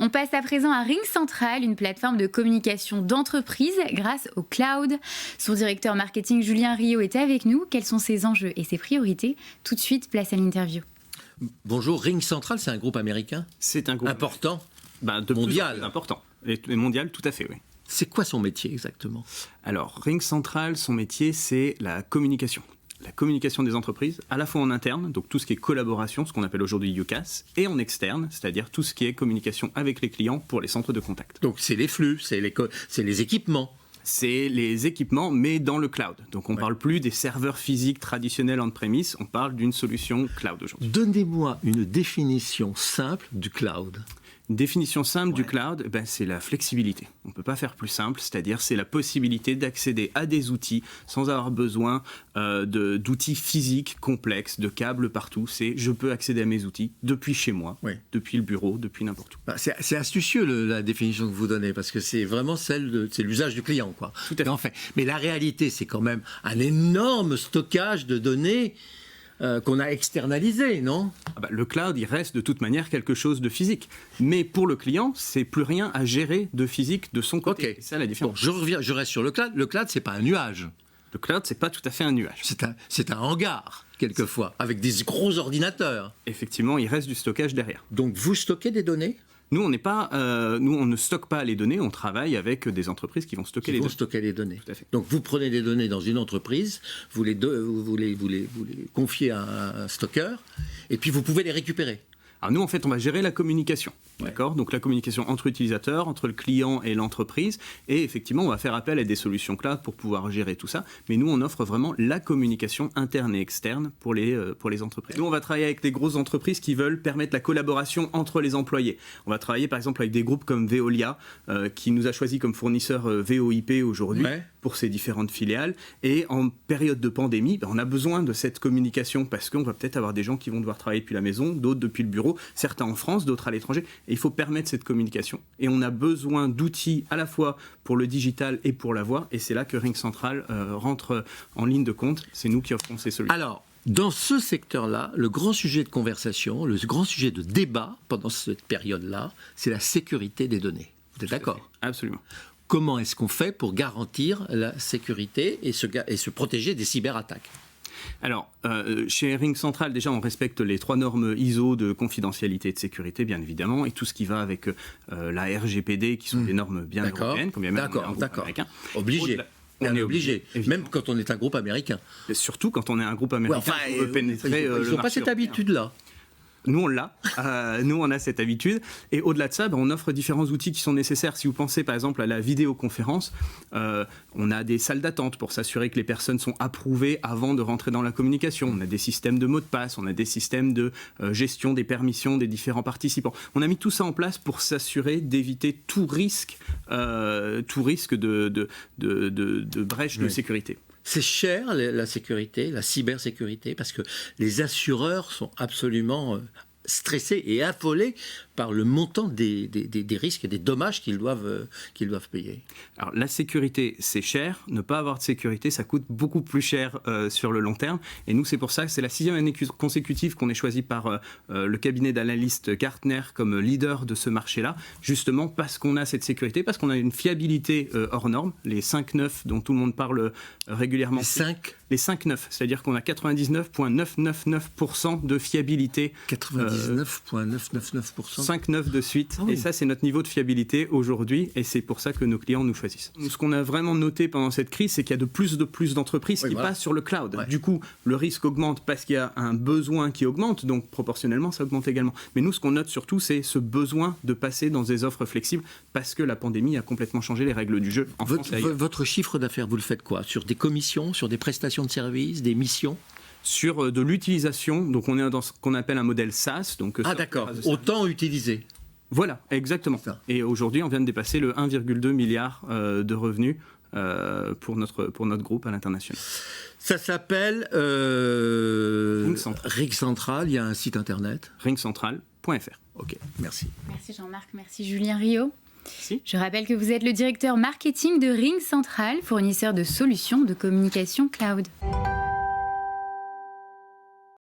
On passe à présent à RingCentral, une plateforme de communication d'entreprise grâce au cloud. Son directeur marketing Julien Rio est avec nous. Quels sont ses enjeux et ses priorités? Tout de suite, place à l'interview. Bonjour, RingCentral, c'est un groupe américain? C'est un groupe important, mondial. Important, et mondial, tout à fait, oui. C'est quoi son métier exactement? Alors, RingCentral, son métier, c'est la communication. La communication des entreprises, à la fois en interne, donc tout ce qui est collaboration, ce qu'on appelle aujourd'hui UCaaS, et en externe, c'est-à-dire tout ce qui est communication avec les clients pour les centres de contact. Donc c'est les flux, c'est les équipements. C'est les équipements, mais dans le cloud. Donc on ne parle plus des serveurs physiques traditionnels on-premise, on parle d'une solution cloud aujourd'hui. Donnez-moi une définition simple du cloud. Une définition simple du cloud, c'est la flexibilité. On ne peut pas faire plus simple, c'est-à-dire c'est la possibilité d'accéder à des outils sans avoir besoin d'outils physiques complexes, de câbles partout. C'est je peux accéder à mes outils depuis chez moi, depuis le bureau, depuis n'importe où. C'est astucieux la définition que vous donnez, parce que c'est vraiment c'est l'usage du client, quoi. Tout à fait. En fait. Mais la réalité, c'est quand même un énorme stockage de données qu'on a externalisé, non? Le cloud, il reste de toute manière quelque chose de physique. Mais pour le client, c'est plus rien à gérer de physique de son côté. C'est ça la différence. Bon, je reste sur le cloud. Le cloud, c'est pas un nuage. Le cloud, c'est pas tout à fait un nuage. C'est un hangar, quelquefois, avec des gros ordinateurs. Effectivement, il reste du stockage derrière. Donc vous stockez des données? Nous, on ne stocke pas les données, on travaille avec des entreprises qui vont stocker les données. Tout à fait. Donc vous prenez des données dans une entreprise, vous les confiez à un stockeur, et puis vous pouvez les récupérer. Alors nous, en fait, on va gérer la communication. D'accord ? Donc la communication entre utilisateurs, entre le client et l'entreprise. Et effectivement, on va faire appel à des solutions cloud pour pouvoir gérer tout ça. Mais nous, on offre vraiment la communication interne et externe pour les entreprises. Nous, on va travailler avec des grosses entreprises qui veulent permettre la collaboration entre les employés. On va travailler par exemple avec des groupes comme Veolia, qui nous a choisi comme fournisseur VoIP aujourd'hui pour ses différentes filiales. Et en période de pandémie, on a besoin de cette communication parce qu'on va peut-être avoir des gens qui vont devoir travailler depuis la maison, d'autres depuis le bureau, certains en France, d'autres à l'étranger. Et il faut permettre cette communication. Et on a besoin d'outils à la fois pour le digital et pour la voix. Et c'est là que RingCentral rentre en ligne de compte. C'est nous qui offrons ces solutions. Alors, dans ce secteur-là, le grand sujet de conversation, le grand sujet de débat pendant cette période-là, c'est la sécurité des données. Vous êtes d'accord? Absolument. Comment est-ce qu'on fait pour garantir la sécurité et se protéger des cyberattaques? Alors, chez RingCentral, déjà, on respecte les 3 normes ISO de confidentialité et de sécurité, bien évidemment, et tout ce qui va avec la RGPD, qui sont des normes bien européennes, comme bien même un groupe américain. Obligé. On est obligé, même quand on est un groupe américain. Et surtout quand on est un groupe américain, on veut pénétrer le marché. Ils n'ont pas cette habitude-là. Nous, on l'a. Nous, on a cette habitude. Et au-delà de ça, on offre différents outils qui sont nécessaires. Si vous pensez, par exemple, à la vidéoconférence, on a des salles d'attente pour s'assurer que les personnes sont approuvées avant de rentrer dans la communication. On a des systèmes de mots de passe, on a des systèmes de gestion des permissions des différents participants. On a mis tout ça en place pour s'assurer d'éviter tout risque de brèche de sécurité. C'est cher, la sécurité, la cybersécurité, parce que les assureurs sont absolument stressés et affolés par le montant des risques et des dommages qu'ils doivent payer. Alors la sécurité, c'est cher. Ne pas avoir de sécurité, ça coûte beaucoup plus cher sur le long terme. Et nous, c'est pour ça que c'est la 6e année consécutive qu'on est choisi par le cabinet d'analystes Gartner comme leader de ce marché-là, justement parce qu'on a cette sécurité, parce qu'on a une fiabilité hors norme, les 5-9 dont tout le monde parle régulièrement. Les 5-9, c'est-à-dire qu'on a 99,999% de fiabilité. 99,999%. 5-9 de suite. Et ça, c'est notre niveau de fiabilité aujourd'hui. Et c'est pour ça que nos clients nous choisissent. Ce qu'on a vraiment noté pendant cette crise, c'est qu'il y a de plus d'entreprises qui passent sur le cloud. Du coup, le risque augmente parce qu'il y a un besoin qui augmente. Donc, proportionnellement, ça augmente également. Mais nous, ce qu'on note surtout, c'est ce besoin de passer dans des offres flexibles parce que la pandémie a complètement changé les règles du jeu en France et ailleurs. Votre chiffre d'affaires, vous le faites quoi? Sur des commissions, sur des prestations de services, des missions? Sur de l'utilisation, donc on est dans ce qu'on appelle un modèle SaaS. Donc d'accord, autant utiliser. Voilà, exactement. Et aujourd'hui, on vient de dépasser le 1,2 milliard de revenus pour notre groupe à l'international. Ça s'appelle RingCentral, il y a un site internet. RingCentral.fr. Ok, merci. Merci Jean-Marc, merci Julien Rio. Si. Je rappelle que vous êtes le directeur marketing de RingCentral, fournisseur de solutions de communication cloud.